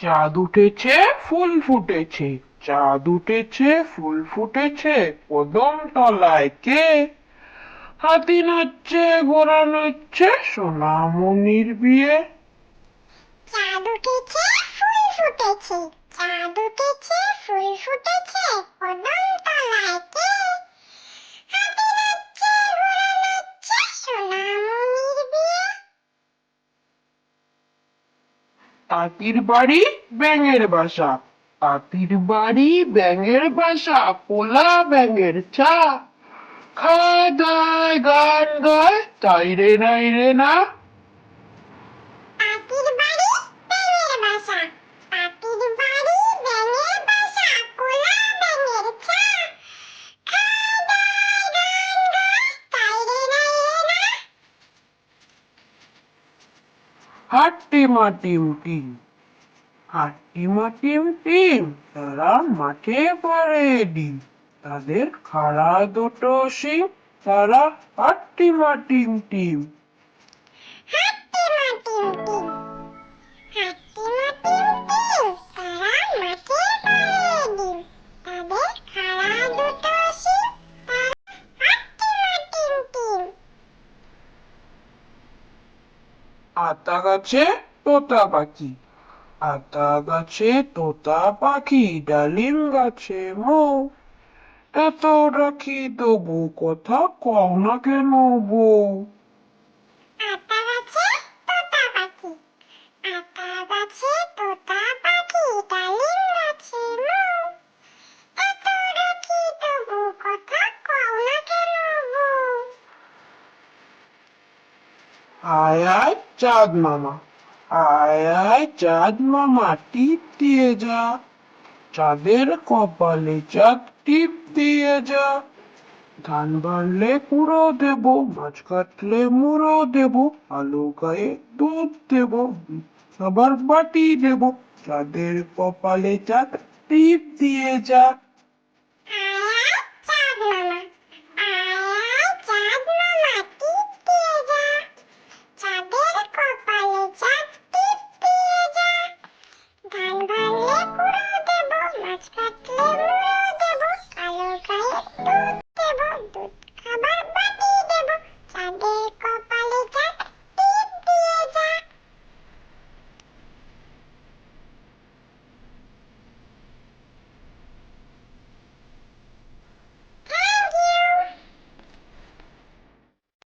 চাঁদ উঠেছে ফুল ফুটেছে, চাঁদ উঠেছে ফুল ফুটেছে, কদম তলায় কে? হাতি নাচছে ঘোড়া নাচছে, সোনামণির বিয়ে। চাঁদ উঠেছে ফুল ফুটেছে, চাঁদ উঠেছে ফুল ফুটেছে, কদম তলায় কে? হাতি নাচছে ঘোড়া নাচছে, সোনামণির বিয়ে। তাঁতির বাড়ি ব্যাঙের বাসা, তাঁতির বাড়ি ব্যাঙের বাসা, পোলা ব্যাঙের চা। খায় দায় গান গায়, তাই রে নাই রে না। পাখির বাড়ি ব্যাঙের বাসা, পাখির বাড়ি ব্যাঙের বাসা, পোলা ব্যাঙের চা। খায় দায় গান গায়, তাই রে নাই রে না। হাট্টিমা টিম টিম, হাট্টিমা টিম টিম, তারা মাঠে পাড়ে ডিম। তাদের খাড়া দুটো শিং, তারা হাট্টিমা টিম টিম। হাট্টি মাটিম টিম, হাট্টি মাটিম টিম, তারা মাঠে পাড়ে ডিম। তাদের খাড়া দুটো শিং, তারা হাট্টি মাটিম টিম। আতা গাছে তোতা পাখি, আতা গাছে তোতা পাখি, ডালিম গাছে মৌ। এত ডাকি তবু কথা কও না কেন বউ? আতা গাছে তোতা পাখি, আতা গাছে তোতা পাখি, ডালিম গাছে মৌ। এত ডাকি তবু কথা কও না কেন বৌ? আয় আয় চাঁদ মামা, আয় আয় চাঁদ মামা, টিপ দিয়ে যা। চাঁদের কপালে চাঁদ টিপ দিয়ে যা। ধান বাড়লে কুড়ো দেব, মাছ কাটলে মুড়ো দেব, আলু গায়ে দুধ দেব, সবার বাটি দেব। চাঁদের কপালে চাঁদ টিপ দিয়ে যা। আয় আয় চাঁদ মামা,